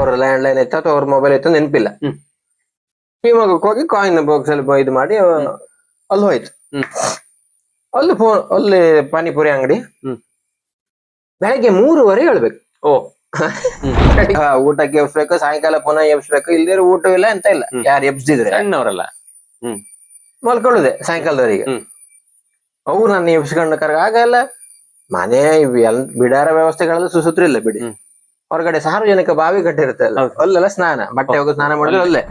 ಅವ್ರ land line ಇತ್ತು ಅಥವಾ ಅವ್ರ ಮೊಬೈಲ್ ಇತ್ತು ನೆನಪಿಲ್ಲ. ಶಿವಮೊಗ್ಗಕ್ಕೆ ಹೋಗಿ ಕಾಯಿನ್ ಬಾಕ್ಸ್ ಅಲ್ಲಿ ಇದು ಮಾಡಿ ಅಲ್ಲಿ ಹೋಯ್ತು. ಅಲ್ಲಿ ಪಾನಿಪುರಿ ಅಂಗಡಿ ಬೆಳಗ್ಗೆ 3:15 ಹೇಳ್ಬೇಕು. ಓ ಊಟಕ್ಕೆ ಎಬ್ಸ್ಬೇಕು, ಸಾಯಂಕಾಲ ಪುನಃ ಎಬ್ಸ್ಬೇಕು, ಇಲ್ದಿರ ಊಟ ಇಲ್ಲ ಎಂತ ಇಲ್ಲ. ಯಾರು ಎಬ್ಸಿದ್ರೆ ಸಣ್ಣವರಲ್ಲ ಮಲ್ಕೊಳ್ಳುದೆ ಸಾಯಂಕಾಲದವರೆಗೆ. ಅವು ನನ್ನ ಎಬ್ಸ್ಕೊಂಡು ಆಗಲ್ಲ. ಮನೆ ಬಿಡಾರ ವ್ಯವಸ್ಥೆಗಳೆಲ್ಲ ಸುಸೂತ್ರ ಇಲ್ಲ ಬಿಡಿ. ಹೊರಗಡೆ ಸಾರ್ವಜನಿಕ ಬಾವಿ ಕಟ್ಟಿರುತ್ತೆ ಅಲ್ಲ, ಅಲ್ಲೆಲ್ಲ ಸ್ನಾನ, ಬಟ್ಟೆ ಹೋಗಿ ಸ್ನಾನ ಮಾಡಿದ್ರೆ ಅಲ್ಲೇ.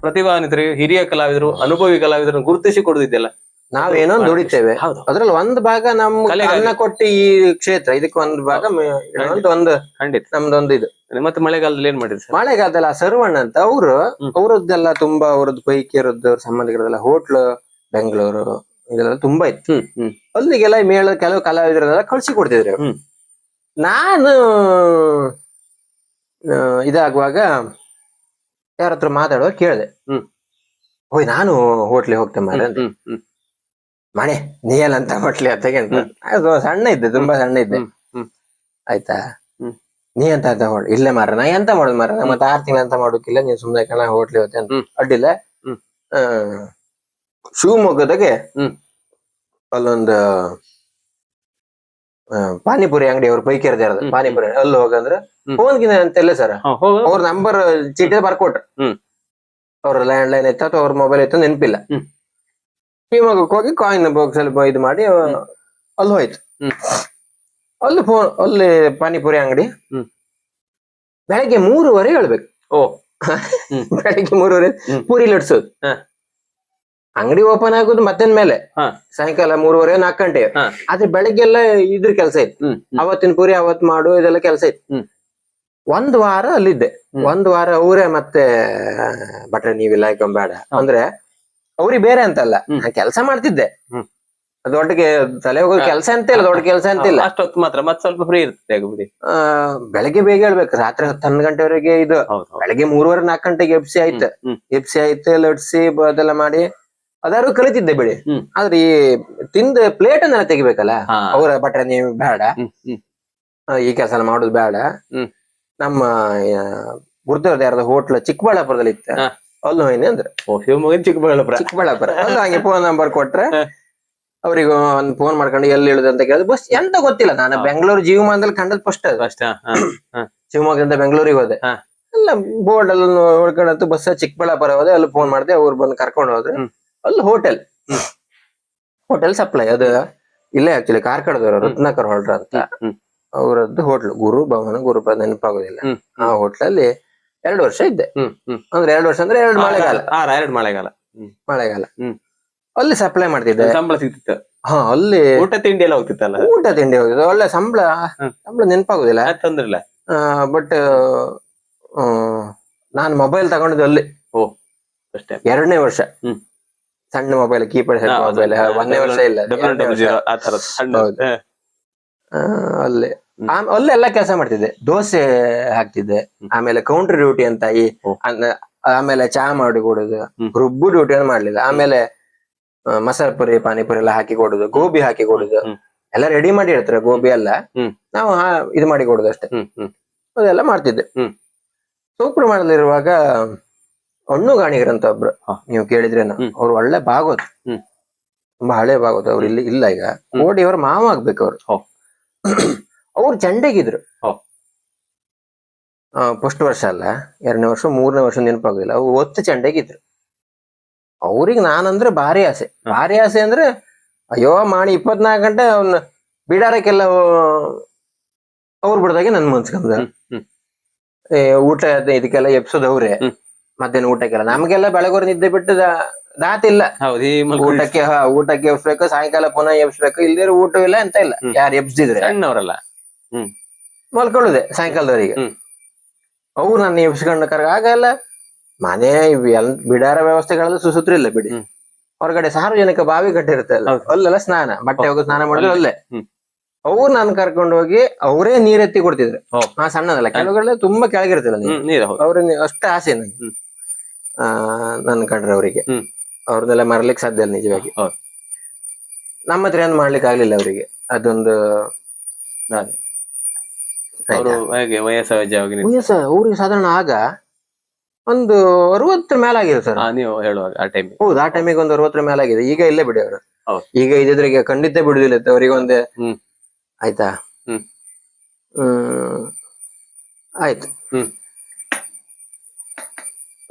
ಪ್ರತಿಭಾನ್ವಿತರಿಗೆ, ಹಿರಿಯ ಕಲಾವಿದರು, ಅನುಭವಿ ಕಲಾವಿದರನ್ನು ಗುರುತಿಸಿ ಕೊಡುದಿದ್ದೆಲ್ಲ ನಾವೇನೋ ದುಡಿತೇವೆ. ಅದ್ರಲ್ಲಿ ಒಂದು ಭಾಗ ನಮ್ ಅನ್ನ ಕೊಟ್ಟು ಈ ಕ್ಷೇತ್ರ ಇದಕ್ಕೆ ಒಂದು ಭಾಗ ಒಂದು ಖಂಡಿತ ನಮ್ದೊಂದು ಇದು. ಮತ್ತೆ ಮಳೆಗಾಲದಲ್ಲಿ ಏನ್ ಮಾಡಿದ್ರಿ? ಮಳೆಗಾಲದಲ್ಲಿ ಆ ಸರ್ವಣ್ಣ ಅಂತ ಅವರದ್ದೆಲ್ಲ ತುಂಬಾ ಅವ್ರದ್ದು ಪೈಕಿ ಇರೋದು ಸಂಬಂಧಿಕರದೆಲ್ಲ ಹೋಟ್ಲು ಬೆಂಗಳೂರು ಇದೆಲ್ಲ ತುಂಬಾ ಇತ್ತು. ಅಲ್ಲಿಗೆಲ್ಲ ಮೇಳ ಕೆಲವು ಕಲಾವಿದರೆಲ್ಲ ಕಳ್ಸಿ ಕೊಡ್ತಿದ್ರು. ನಾನು ಇದಾಗುವಾಗ ಯಾರ ಹತ್ರ ಮಾತಾಡುವಾಗ ಕೇಳಿದೆ, ಹೋಯ್ ನಾನು ಹೋಟ್ಲಿಗೆ ಹೋಗ್ತೇನೆ ಮಾರೆ ಅಂತ. ಮನೆ ನೀಯಲ್ ಅಂತ ಹೋಟ್ಲಿ ಅಂತ ಅದು ಸಣ್ಣ ಇದ್ದೆ, ತುಂಬಾ ಸಣ್ಣ ಇದ್ದೆ. ಆಯ್ತಾ, ನೀ ಅಂತ ಇಲ್ಲೇ ಮಾರ ನಾ ಎಂತ ಮಾಡುದು ಮಾರ, ಮತ್ತೆ 6 ತಿಂಗಳ ಅಂತ ಮಾಡೋಕಿಲ್ಲ, ನೀನ್ ಸುಮ್ನೆ ಕಣ ಹೋಟ್ಲಿ ಹೋಗ್ತೇನೆ ಅಂತ. ಅಡ್ಡಿಲ್ಲ. ಶಿವಮೊಗ್ಗದಾಗೆ ಅಲ್ಲೊಂದು ಪಾನಿಪುರಿ ಅಂಗಡಿ ಅವ್ರ ಪೈಕಿ ಇರೋದು ಪಾನಿಪುರಿ, ಅಲ್ಲಿ ಹೋಗಂದ್ರೆ ಫೋನ್ಗಿನ ಅಂತೆಲ್ಲ ಸರ್ ಅವ್ರ ನಂಬರ್ ಚೀಟಿ ಬರ್ಕೊಟ್ರ. ಅವ್ರ ಲ್ಯಾಂಡ್ ಲೈನ್ ಇತ್ತು ಅಥವಾ ಅವ್ರ ಮೊಬೈಲ್ ಇತ್ತು ನೆನಪಿಲ್ಲ. ಶಿವಮೊಗ್ಗಕ್ಕೆ ಹೋಗಿ ಕಾಯಿನ್ ಬಾಕ್ಸ್ ಅಲ್ಲಿ ಇದು ಮಾಡಿ ಅಲ್ಲಿ ಹೋಯ್ತು. ಅಲ್ಲಿ ಪಾನಿಪುರಿ ಅಂಗಡಿ ಬೆಳಗ್ಗೆ 3:15 ಹೇಳ್ಬೇಕು. ಬೆಳಗ್ಗೆ 3:15 ಪೂರಿ ಲಟ್ಸೋದು. ಅಂಗಡಿ ಓಪನ್ ಆಗೋದು ಮಧ್ಯಾಹ್ನ ಮೇಲೆ, ಸಾಯಂಕಾಲ 3:15 4 ಗಂಟೆ. ಆದ್ರೆ ಬೆಳಗ್ಗೆಲ್ಲ ಇದ್ರ ಕೆಲಸ ಇತ್ತು, ಅವತ್ತಿನ ಪೂರಿ ಅವತ್ ಮಾಡು ಇದೆಲ್ಲ ಕೆಲಸ ಇತ್ತು. 1 ವಾರ ಅಲ್ಲಿದ್ದೆ. 1 ವಾರ ಅವರೇ ಮತ್ತೆ ಬಟ್ರೆ ನೀವಿಲ್ಲ ಬೇಡ ಅಂದ್ರೆ ಅವ್ರಿಗೆ ಬೇರೆ ಅಂತಲ್ಲ, ನಾನ್ ಕೆಲಸ ಮಾಡ್ತಿದ್ದೆ. ದೊಡ್ಡಗೆ ತಲೆ ಹೋಗೋದು ಕೆಲಸ ಅಂತ ಇಲ್ಲ, ದೊಡ್ಡ ಕೆಲಸ ಅಂತ ಇಲ್ಲ. ಅಷ್ಟೊತ್ತು ಮಾತ್ರ ಮತ್ತೆ ಸ್ವಲ್ಪ ಫ್ರೀ ಇರುತ್ತೆ. ಬೆಳಗ್ಗೆ ಬೇಗ ಹೇಳ್ಬೇಕು, ರಾತ್ರಿ 10-11 ಗಂಟೆವರೆಗೆ ಇದು. ಬೆಳಗ್ಗೆ 3:15 4 ಗಂಟೆಗೆ ಎಬ್ಸಿ ಆಯ್ತು ಲಟ್ಸಿ ಅದೆಲ್ಲ ಮಾಡಿ ಅದಾರು ಕಲಿತಿದ್ದೆ ಬಿಡಿ. ಆದ್ರೆ ಈ ತಿಂದ ಪ್ಲೇಟ್ ಅನ್ನೆಲ್ಲ ತೆಗಿಬೇಕಲ್ಲ, ಅವ್ರ ಬಟ್ರೆ ನೀವು ಬೇಡ, ಈ ಕೆಲಸ ಮಾಡುದು ಬೇಡ. ನಮ್ಮ ಗುರುತವ್ರದ್ದು ಯಾರ್ದು ಹೋಟ್ಲ್ ಚಿಕ್ಕಬಳ್ಳಾಪುರದಲ್ಲಿ ಇತ್ತ, ಅಲ್ಲಿ ಹೋಯ್ನಿ ಅಂದ್ರೆ ಚಿಕ್ಕಬಳ್ಳಾಪುರ ಅಲ್ಲಿ ಹಂಗೆ ಫೋನ್ ನಂಬರ್ ಕೊಟ್ರೆ ಅವ್ರಿಗೆ ಒಂದು ಫೋನ್ ಮಾಡ್ಕೊಂಡು ಎಲ್ಲಿ ಇಳುದು ಅಂತ ಕೇಳಿದ್ರೆ ಬಸ್ ಎಂತ ಗೊತ್ತಿಲ್ಲ. ನಾನು ಬೆಂಗಳೂರು ಜೀವಮಾನದಲ್ಲಿ ಕಂಡದ್ ಫಸ್ಟ್ ಅದು. ಶಿವಮೊಗ್ಗದಿಂದ ಬೆಂಗಳೂರಿಗೆ ಹೋದೆ, ಎಲ್ಲ ಬೋರ್ಡ್ ಅಲ್ಲಿ ನೋಡ್ಕೊಂಡಂತೂ ಬಸ್ ಚಿಕ್ಕಬಳ್ಳಾಪುರ ಹೋದೆ. ಅಲ್ಲಿ ಫೋನ್ ಮಾಡಿದೆ, ಅವ್ರು ಬಂದು ಕರ್ಕೊಂಡು ಹೋದ್ರೆ ಅಲ್ಲಿ ಹೋಟೆಲ್ ಸಪ್ಲೈ ಅದು ಇಲ್ಲೇ ಆಕ್ಚುಲಿ ಕಾರ್ಕಳದವರು ರತ್ನಾಕರ್ ಹೋಲ್ಡ್ರ ಅಂತ ಅವರದ್ದು ಹೋಟ್ಲು, ಗುರುಪ್ರಸಾದ್ ನೆನಪಾಗೋದಿಲ್ಲ. ಆ ಹೋಟ್ಲಲ್ಲಿ 2 ವರ್ಷ ಇದ್ದೆ. ಅಂದ್ರೆ 2 ವರ್ಷ ಅಂದ್ರೆ 2 ಮಳೆಗಾಲ ಅಲ್ಲಿ ಸಪ್ಲೈ ಮಾಡ್ತಿದ್ದೆ. ಸಂಬಳ ಸಿಗ್ತಿತ್ತು. ಅಲ್ಲಿ ಊಟ ತಿಂಡಿ ಎಲ್ಲ ಹೋಗ್ತಿತ್ತಲ್ಲ. ಊಟ ತಿಂಡಿ ಹೋಗಿದ್ದು, ಒಳ್ಳೆ ಸಂಬಳ ನೆನಪಾಗೋದಿಲ್ಲ. ತೊಂದ್ರೆ ಬಟ್ ನಾನು ಮೊಬೈಲ್ ತಗೊಂಡಿದ್ದು ಅಲ್ಲಿ 2ನೇ ವರ್ಷ. ಸಣ್ಣ ಮೊಬೈಲ್, ಕೀಪ್ಯಾಡ್ ಸೆಟ್ ಮೊಬೈಲ್. 1ನೇ ವರ್ಷ ಇಲ್ಲ, ಅಲ್ಲಿ ಅಲ್ಲೆಲ್ಲ ಕೆಲಸ ಮಾಡ್ತಿದ್ದೆ. ದೋಸೆ ಹಾಕ್ತಿದ್ದೆ, ಆಮೇಲೆ ಕೌಂಟರ್ ಡ್ಯೂಟಿ ಅಂತ ಆಮೇಲೆ ಚಹಾ ಮಾಡಿ ಕೊಡುದು, ರುಬ್ಬು ಡ್ಯೂಟಿ ಅನ್ನು ಮಾಡ್ಲಿಲ್ಲ. ಆಮೇಲೆ ಮಸಾಲ ಪುರಿ ಪಾನಿಪುರಿ ಎಲ್ಲ ಹಾಕಿ ಕೊಡುದು, ಗೋಬಿ ಹಾಕಿ ಕೊಡುದು, ಎಲ್ಲ ರೆಡಿ ಮಾಡಿ ಇರ್ತಾರೆ ಗೋಬಿ ಎಲ್ಲ, ನಾವು ಇದು ಮಾಡಿ ಕೊಡುದು ಅಷ್ಟೇ. ಅದೆಲ್ಲ ಮಾಡ್ತಿದ್ದೆ. ಸೂಪರ್ ಮಾಡಲಿರುವಾಗ ಹಣ್ಣು ಗಾಣಿಗರಂತ ಒಬ್ರು, ನೀವು ಕೇಳಿದ್ರೇನು, ಅವ್ರು ಒಳ್ಳೆ ಭಾಗವತ್, ತುಂಬಾ ಹಳೆ ಭಾಗವತ್. ಅವ್ರು ಇಲ್ಲಿ ಇಲ್ಲ ಈಗ, ಓಡಿ ಅವ್ರ ಮಾವ ಆಗ್ಬೇಕು ಅವ್ರು. ಅವ್ರು ಚಂಡೆಗಿದ್ರು. ಫಸ್ಟ್ ವರ್ಷ ಅಲ್ಲ, 2ನೇ ವರ್ಷ 3ನೇ ವರ್ಷ ನೆನಪಾಗೋದಿಲ್ಲ. ಅವ್ರು ಒತ್ತು ಚಂಡೆಗಿದ್ರು. ಅವ್ರಿಗೆ ನಾನಂದ್ರೆ ಭಾರಿ ಆಸೆ ಅಂದ್ರೆ ಅಯ್ಯೋ ಮಾಡಿ 24 ಗಂಟೆ ಅವ್ನ ಬಿಡಾರಕ್ಕೆಲ್ಲ ಅವ್ರು ಬಿಡ್ದಾಗೆ ನನ್ ಮುನ್ಸ್ಕೊಂಡ. ಊಟ ಇದಕ್ಕೆಲ್ಲ ಎಪ್ಸೋದವ್ರೆ, ಮಧ್ಯಾಹ್ನ ಊಟಕ್ಕೆಲ್ಲ. ನಮ್ಗೆಲ್ಲ ಬೆಳಗೋರ್ ನಿದ್ದೆ ಬಿಟ್ಟು ದಾತಿಲ್ಲ. ಊಟಕ್ಕೆ ಎಬ್ಸ್ಬೇಕು, ಸಾಯಂಕಾಲ ಪುನಃ ಎಬ್ಸ್ಬೇಕು, ಇಲ್ದಿರ ಊಟ ಇಲ್ಲ ಅಂತ ಇಲ್ಲ. ಯಾರು ಎಬ್ಸಿದ್ರೆ ಸಣ್ಣವರಲ್ಲ ಮಲ್ಕೊಳ್ಳುದೆ ಸಾಯಂಕಾಲದವರೆಗೆ. ಅವ್ರು ನನ್ನ ಎಬ್ಸ್ಕೊಂಡು ಆಗಲ್ಲ. ಮನೆ ಬಿಡಾರ ವ್ಯವಸ್ಥೆಗಳೆಲ್ಲ ಸುಸೂತ್ರ ಇಲ್ಲ ಬಿಡಿ. ಹೊರಗಡೆ ಸಾರ್ವಜನಿಕ ಬಾವಿ ಕಟ್ಟಿರುತ್ತೆ ಅಲ್ಲ, ಅಲ್ಲೆಲ್ಲ ಸ್ನಾನ, ಬಟ್ಟೆ ಹೋಗಿ ಸ್ನಾನ ಮಾಡಿದ್ರೆ ಅಲ್ಲೇ. ಅವ್ರು ನಾನು ಕರ್ಕೊಂಡು ಹೋಗಿ ಅವರೇ ನೀರೆತ್ತಿ ಕೊಡ್ತಿದ್ರು. ಓ. ಆ ಸಣ್ಣದಲ್ಲ, ಕೆಲವುಗಳೆಲ್ಲ ತುಂಬಾ ಕೆಳಗಿರ್ತಿಲ್ಲ ನೀರು. ನೀರು ಹೌದು. ಅವ್ರ ಅಷ್ಟ ಆಸೆ ನನಗೆ ನನ್ ಕಂಡ್ರೆ ಅವರಿಗೆ. ಅವ್ರನ್ನೆಲ್ಲ ಮರಲಿಕ್ಕೆ ಸಾಧ್ಯ ಇಲ್ಲ ನಿಜವಾಗಿ. ಹೌದು. ನಮ್ಮ ಹತ್ರ ಏನು ಮಾಡ್ಲಿಕ್ಕೆ ಆಗ್ಲಿಲ್ಲ ಅವರಿಗೆ. ಅದೊಂದು ಅದೇ. ಅವರು ಹೇಗೆ ವಯಸ್ಸಾಗಿ ವಯಸ್ಸ ಅವ್ರಿಗೆ ಸಾಧಾರಣ ಆಗ ಒಂದು 60 ಮೇಲಾಗಿದೆ ಸರ್. ನೀವು ಹೇಳುವಾಗ ಆ ಟೈಮ್. ಹೌದು, ಆ ಟೈಮಿಗೆ ಒಂದು 60 ಮೇಲಾಗಿದೆ. ಈಗ ಇಲ್ಲೇ ಬಿಡಿ ಅವರು. ಹೌದು. ಈಗ ಇದ್ರೆ ಈಗ ಖಂಡಿತ ಬಿಡುದಿಲ್ಲ ಅವರಿಗೆ ಒಂದೇ. ಆಯ್ತಾ. ಆಯ್ತು.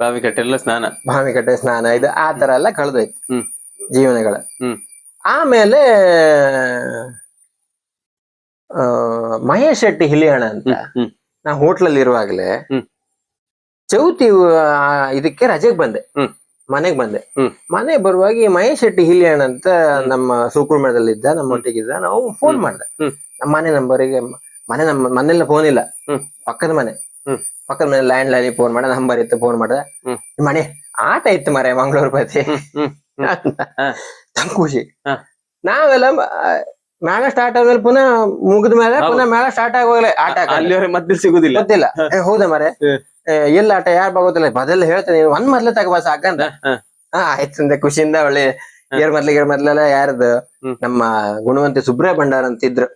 ಬಾವಿಕಟ್ಟೆ ಸ್ನಾನ ಇದು ಆ ತರ ಎಲ್ಲ ಕಳೆದೋಯ್ತು ಜೀವನಗಳ. ಆಮೇಲೆ ಮಹೇಶ್ ಶೆಟ್ಟಿ ಹಿಲಿಯಣ ಅಂತ ನಾ ಹೋಟ್ಲಲ್ಲಿ ಇರುವಾಗ್ಲೇ ಚೌತಿ ಇದಕ್ಕೆ ರಜೆಗೆ ಬಂದೆ, ಮನೆಗ್ ಬಂದೆ. ಮನೆಗೆ ಬರುವಾಗ ಈ ಮಹೇಶ್ ಶೆಟ್ಟಿ ಹಿಲಿಯಣ ಅಂತ ನಮ್ಮ ಸೂಕುಳ್ಮಠದಲ್ಲಿದ್ದ, ನಮ್ಮೊಟ್ಟಿಗಿದ್ದ. ನಾವು ಫೋನ್ ಮಾಡ್ದೆ ನಮ್ಮ ಮನೆ ನಂಬರಿಗೆ. ಮನೆಲ್ಲ ಫೋನ್ ಇಲ್ಲ, ಪಕ್ಕದ ಮನೆ ಲ್ಯಾಂಡ್ ಲೈನ್ ಫೋನ್ ಮಾಡ, ನಂಬರ್ ಇತ್ತು. ಫೋನ್ ಮಾಡ್ದೆ, ಮನೆ ಆಟ ಇತ್ತು ಮರೆ ಮಂಗಳೂರು ಬದಿ ಖುಷಿ. ನಾವೆಲ್ಲ ಮೇಳ ಸ್ಟಾರ್ಟ್ ಆದ್ಮೇಲೆ ಪುನಃ ಮುಗಿದ ಮೇಲೆ ಪುನಃ ಮೇಳ ಸ್ಟಾರ್ಟ್ ಆಗೋಗ್ಲೆ ಆಟ ಮಧ್ಯೆ ಸಿಗುದಿಲ್ಲ. ಗೊತ್ತಿಲ್ಲ. ಹೌದಾ ಮರೆ, ಎಲ್ಲ ಆಟ ಯಾರು ಬಾಗೋದಿಲ್ಲ ಬದಲ್ಲ ಹೇಳ್ತೇನೆ, ಒಂದ್ ಮೊದ್ಲೆ ತಗಬಾ ಸಾಕಂತ. ಆಯ್ತು ಖುಷಿಯಿಂದ. ಒಳ್ಳೆ ಗೇರ್ ಮೊದ್ಲೆಲ್ಲ ಯಾರದು ನಮ್ಮ ಗುಣವಂತಿ ಸುಬ್ರಹ ಭಂಡಾರ ಅಂತಿದ್ರು.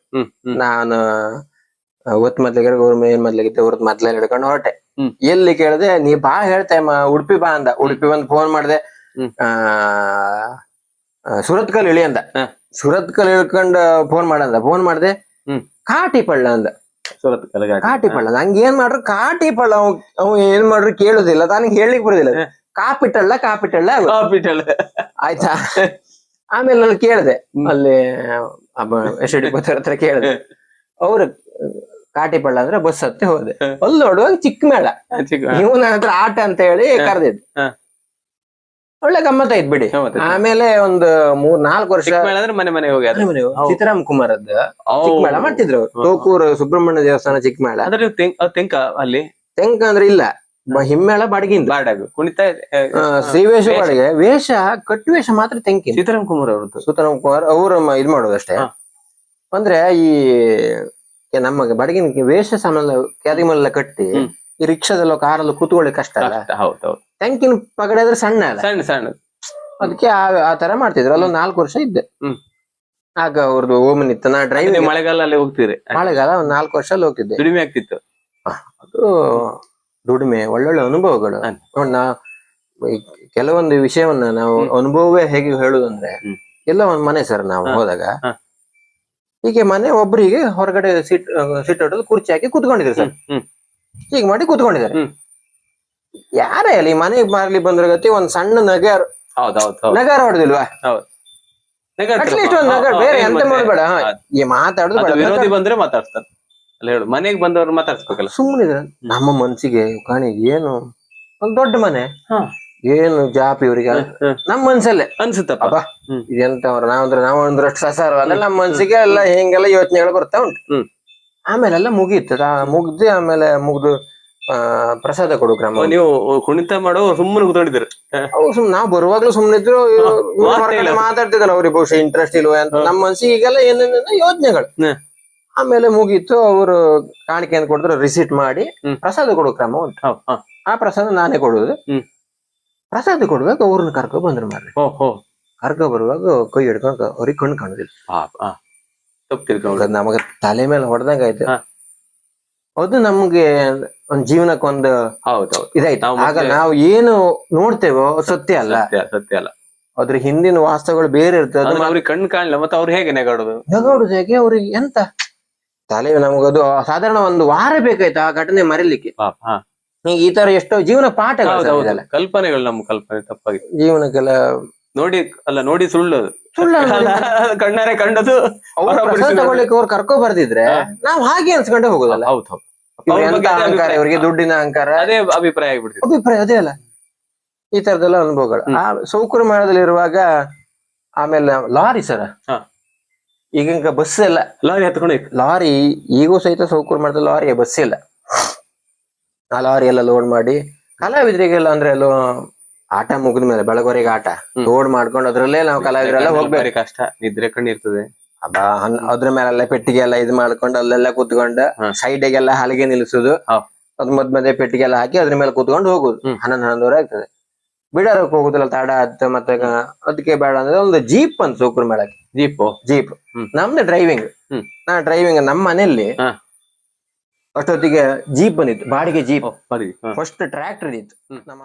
ನಾನು ಒತ್ ಮೊದ್ಲಿಗೆ ಏನ್ ಮೊದ್ಲಿಗಿದ್ದೆ ಅವ್ರದ್ ಮೊದ್ಲೆಲ್ಲ ಹಿಡ್ಕೊಂಡು ಹೊರಟೆ. ಎಲ್ಲಿ ಕೇಳಿದೆ, ನೀ ಬಾ ಹೇಳ್ತೆ ಉಡುಪಿ ಬಾ ಅಂದ. ಉಡುಪಿ ಬಂದ್ ಫೋನ್ ಮಾಡ್ದೆ, ಸುರತ್ಕಲ್ ಇಳಿ ಅಂದ. ಸುರತ್ಕಲ್ ಇಳ್ಕೊಂಡ್ ಫೋನ್ ಮಾಡಂದ. ಫೋನ್ ಮಾಡ್ದೆ, ಕಾಟಿ ಪಳ್ಳ ಅಂದ. ಕಾಟಿ ಪಳ್ಳ. ನಂಗೆ ಏನ್ ಮಾಡ್ರು ಕಾಟಿ ಪಳ್ಳ. ಅವ್ ಏನ್ ಮಾಡ್ರು ಕೇಳುದಿಲ್ಲ, ನನಗೆ ಹೇಳಲಿಕ್ಕೆ ಬರುದಿಲ್ಲ. ಕಾಪಿಟಳ್ಳ ಆಯ್ತಾ. ಆಮೇಲೆ ನಾನು ಕೇಳಿದೆ ಅಲ್ಲಿ ಎಸ್.ಡಿ. ಹತ್ರ ಕೇಳಿದೆ. ಅವ್ರು ಕಾಟಿ ಪಳ್ಳ ಅಂದ್ರೆ ಬಸ್ ಹತ್ತಿ ಹೋದೆ. ಅಲ್ಲಿ ನೋಡುವಾಗ ಚಿಕ್ಕ ಮೇಳ. ನೀವು ನನ್ನ ಹತ್ರ ಆಟ ಅಂತ ಹೇಳಿ ಕರೆದಿದ್ದು. ಒಳ್ಳೆ ಗಮ್ಮತ್ ಆಯ್ತು ಬಿಡಿ. ಆಮೇಲೆ ಒಂದು 3-4 ವರ್ಷ ಮನೆ ಹೋಗಿ ಸೀತಾರಾಮ್ ಕುಮಾರದ್ದು ಚಿಕ್ಕ ಮೇಳ ಮಾಡ್ತಿದ್ರು ಅವ್ರು. ತೋಕೂರು ಸುಬ್ರಹ್ಮಣ್ಯ ದೇವಸ್ಥಾನ ಚಿಕ್ಕ ಮೇಳ. ಅಲ್ಲಿ ತೆಂಕ ಅಂದ್ರೆ ಇಲ್ಲ, ಹಿಮ್ಮೇಳ ಬಾಡಿಗೆಯಿಂದ. ಕುಣಿತ ಶ್ರೀವೇಷ ಬಾಡಿಗೆ. ವೇಷ ಕಟ್ಟು ವೇಷ ಮಾತ್ರ ತೆಂಕಿ. ಸೀತಾರಾಮ್ ಕುಮಾರ್ ಅವ್ರದ್ದು. ಸೀತಾರಾಮ್ ಕುಮಾರ್ ಅವರು ಇದ್ ಮಾಡೋದು ಅಷ್ಟೇ. ಅಂದ್ರೆ ಈ ನಮಗೆ ಬಾಡಿಗಿನ ವೇಷ ಸಾಮಾನು ಕ್ಯಾದಿಮಲ್ಲ ಕಟ್ಟಿ ಈ ರಿಕ್ಷಾದಲ್ಲೋ ಕಾರಲ್ಲೋ ಕೂತ್ಕೊಳ್ಳಿ ಕಷ್ಟ ಅಲ್ಲ. ತೆಂಕಿನ ಪಗಡೆ ಆದ್ರೆ ಸಣ್ಣ ಅಲ್ಲ, ಸಣ್ಣ. ಅದಕ್ಕೆ ಆ ತರ ಮಾಡ್ತಿದ್ರು. ಅಲ್ಲೊಂದು 4 ವರ್ಷ ಇದ್ದೆ. ಆಗ ಅವ್ರದ್ದು ಓಮನ್ ಇತ್ತು. ನಾ ಡ್ರೈವ್ ಮಳೆಗಾಲ ಅಲ್ಲಿ ಹೋಗ್ತೀರಿ. ಮಳೆಗಾಲ ಒಂದ್ 4 ವರ್ಷ ಅಲ್ಲಿ ಹೋಗ್ತಿದ್ದೆ. ದುಡಿಮೆ ಆಗ್ತಿತ್ತು. ಅದು ದುಡಿಮೆ, ಒಳ್ಳೊಳ್ಳೆ ಅನುಭವಗಳು. ನಾ ಕೆಲವೊಂದು ವಿಷಯವನ್ನ ನಾವು ಅನುಭವವೇ ಹೇಗೆ ಹೇಳುದಂದ್ರೆ, ಎಲ್ಲ ಒಂದ್ ಮನೆ ಸರ್ ನಾವು ಹೋದಾಗ ಹೀಗೆ ಮನೆ ಒಬ್ಬರಿಗೆ ಹೊರಗಡೆ ಸೀಟ್ ಹೊಡೆದು ಕುರ್ಚಿ ಹಾಕಿ ಕೂತ್ಕೊಂಡಿದ್ರು ಸರ್. ಹೀಗೆ ಮಾಡಿ ಕೂತ್ಕೊಂಡಿದ್ದಾರೆ. ಯಾರೇ ಅಲ್ಲಿ ಮನೆಗೆ ಮಾರ್ಲಿ ಬಂದ್ರ ಗತಿ ಒಂದ್ ಸಣ್ಣ ನಗಾರ ಹೊಡೆದಿಲ್ವಾ? ಅಟ್ಲೀಸ್ಟ್ ಒಂದ್ ನಗಾರ, ಬೇರೆ ಎಂತ ಮಾಡಬೇಡ. ಈ ಮಾತಾಡುದು ವಿರೋಧಿ ಬಂದ್ರೆ ಮಾತಾಡ್ತಾರೆ. ಮನೆಗೆ ಬಂದವ್ರು ಮಾತಾಡ್ಸ್ಬೇಕಲ್ಲ. ಸುಮ್ಮನಿದ್ರ ನಮ್ಮ ಮನ್ಸಿಗೆ ಕಾಣಿ ಏನು ಒಂದ್ ದೊಡ್ಡ ಮನೆ, ಏನು ಜಾಪಿ ಇವ್ರಿಗೆ ನಮ್ ಮನ್ಸಲ್ಲೇ ಅನ್ಸುತ್ತಪ್ಪ. ಇದೆಂತವ್ರ ನಾವ್ ಒಂದ್ರಷ್ಟು ಸಸಾರ ಅಲ್ಲ, ನಮ್ಮ ಮನ್ಸಿಗೆ ಎಲ್ಲ ಹಿಂಗೆಲ್ಲ ಯೋಚನೆಗಳು ಬರ್ತಾ ಉಂಟು. ಆಮೇಲೆಲ್ಲ ಮುಗೀತು. ಮುಗ್ದು ಆಮೇಲೆ ಮುಗ್ದು ಪ್ರಸಾದ ಕೊಡು ಕ್ರಮ. ನೀವು ಕುಣಿತ ಮಾಡೋ ಸುಮ್ಮನೆ ಕೂತ್ಕೊಂಡಿದ್ರು. ನಾವ್ ಬರುವಾಗ್ಲೂ ಸುಮ್ನಿದ್ರು, ಮಾತಾಡ್ತಿದ್ದಲ್ಲ ಅವ್ರಿಗೆ ಬಹುಶಃ ಇಂಟ್ರೆಸ್ಟ್ ಇಲ್ವ ಅಂತ. ನಮ್ಮ ಮನ್ಸಿಗೆ ಈಗೆಲ್ಲ ಏನೇನ ಯೋಚನೆಗಳು. ಆಮೇಲೆ ಮುಗೀತು. ಅವರು ಕಾಣಿಕೆ ಅಂತ ಕೊಡಿದ್ರು, ರಿಸೀಟ್ ಮಾಡಿ ಪ್ರಸಾದ ಕೊಡೋ ಕ್ರಮ ಉಂಟು. ಆ ಪ್ರಸಾದ ನಾನೇ ಕೊಡುದು. ಪ್ರಸಾದ ಕೊಡುವಾಗ ಅವ್ರನ್ನ ಕರ್ಕೊ ಬಂದ್ರು ಮಾರ್ರೆ. ಕರ್ಕೊ ಬರುವಾಗ ಕೈ ಹಿಡ್ಕೊಂಡ್ ಅವ್ರಿಗೆ ಕಣ್ಣು ಕಾಣುದಿಲ್ಲ. ನಮಗ ತಲೆ ಮೇಲೆ ಹೊಡೆದಂಗ ಆಯ್ತು. ಅದು ನಮ್ಗೆ ಒಂದ್ ಜೀವನಕ್ಕೊಂದು ಇದಾಯ್ತು. ಆಗ ನಾವು ಏನು ನೋಡ್ತೇವೋ ಸತ್ಯ ಅಲ್ಲ. ಅದ್ರ ಹಿಂದಿನ ವಾಸ್ತವಗಳು ಬೇರೆ ಇರ್ತದೆ. ಅವ್ರಿಗೆ ಕಣ್ಣು ಕಾಣಲ್ಲ, ಮತ್ತೆ ಅವ್ರು ಹೇಗೆ ನೆಗಾಡುದು ಹೇಗೆ ಅವ್ರಿಗೆ ಎಂತ ತಲೆ. ನಮಗದು ಸಾಧಾರಣ ಒಂದು ವಾರ ಬೇಕಾಯ್ತು ಆ ಘಟನೆ ಮರಿಲಿಕ್ಕೆ. ಈ ತರ ಎಷ್ಟೋ ಜೀವನ ಪಾಠಗಳು, ಕಲ್ಪನೆಗಳು. ನಮ್ಮ ಕಲ್ಪನೆ ತಪ್ಪಾಗಿತ್ತು ಜೀವನಕ್ಕೆಲ್ಲ. ನೋಡಿ ಸುಳ್ಳು ಕಣ್ಣಾರೆ ಕಂಡದು. ತಗೊಳ್ಳಿಕ್ಕೆ ಅವ್ರು ಕರ್ಕೊ ಬರ್ದಿದ್ರೆ ನಾವ್ ಹಾಗೆ ಅನ್ಸ್ಕೊಂಡೆ ಹೋಗೋದಲ್ಲ. ಅಹಂಕಾರ, ಇವರಿಗೆ ದುಡ್ಡಿನ ಅಹಂಕಾರ, ಅದೇ ಅಭಿಪ್ರಾಯ ಆಗ್ಬಿಡ್ತೀವಿ. ಅಭಿಪ್ರಾಯ ಅದೇ ಅಲ್ಲ. ಈ ತರದೆಲ್ಲ ಅನುಭವಗಳು. ಆ ಸೌಕರ್ಯ ಮೇಳದಲ್ಲಿ ಇರುವಾಗ ಆಮೇಲೆ ಲಾರಿ ಸರ, ಈಗ ಬಸ್ ಎಲ್ಲ ಲಾರಿ ಹತ್ಕೊಂಡು ಲಾರಿ ಈಗೂ ಸಹಿತ ಸೌಕರ್ಯ ಮೇಳದಲ್ಲಿ ಲಾರಿ ಬಸ್ ಇಲ್ಲ. ಆ ಲಾರಿ ಎಲ್ಲ ಲೋಡ್ ಮಾಡಿ ಕಲಾವಿದರಿಗೆಲ್ಲ ಅಂದ್ರೆ ಎಲ್ಲೋ ಆಟ ಮುಗಿದ ಮೇಲೆ ಬೆಳಗೋರಿಗೆ ಆಟ ಲೋಡ್ ಮಾಡ್ಕೊಂಡು ಅದ್ರಲ್ಲೇ ನಾವು ಕಲಾವಿದರೆಲ್ಲ ಹೋಗ್ಬೇಕು. ಕಷ್ಟ, ನಿದ್ರೆ ಕಣ್ಣಿರ್ತದೆ. ಅದ್ರ ಮೇಲೆಲ್ಲ ಪೆಟ್ಟಿಗೆ ಎಲ್ಲ ಇದು ಮಾಡ್ಕೊಂಡು ಅಲ್ಲೆಲ್ಲ ಕೂತ್ಕೊಂಡು ಸೈಡ್ಗೆಲ್ಲ ಹಲಿಗೆ ನಿಲ್ಸುದು, ಅದ್ ಮಧ್ಯೆ ಪೆಟ್ಟಿಗೆ ಎಲ್ಲ ಹಾಕಿ ಅದ್ರ ಮೇಲೆ ಕೂತ್ಕೊಂಡು ಹೋಗುದು. 11-11 ಆಗ್ತದೆ. ಬಿಡಾರಕ್ಕೆ ಹೋಗುದಿಲ್ಲ, ತಡ ಆಯ್ತು. ಮತ್ತೆ ಅದಕ್ಕೆ ಬೇಡ ಅಂದ್ರೆ ಒಂದು ಜೀಪ್ ಅಂತ ಸೂಕೂರ್ ಮೇಳಕ್ಕೆ. ಜೀಪ್ ನಮ್ದು ಡ್ರೈವಿಂಗ್. ನಮ್ಮ ಮನೆಯಲ್ಲಿ ಅಷ್ಟೊತ್ತಿಗೆ ಜೀಪ್ ಬಂದಿತ್ತು, ಬಾಡಿಗೆ ಜೀಪ್. ಫಸ್ಟ್ ಟ್ರ್ಯಾಕ್ಟರ್ ಇತ್ತು ನಮ್ಮ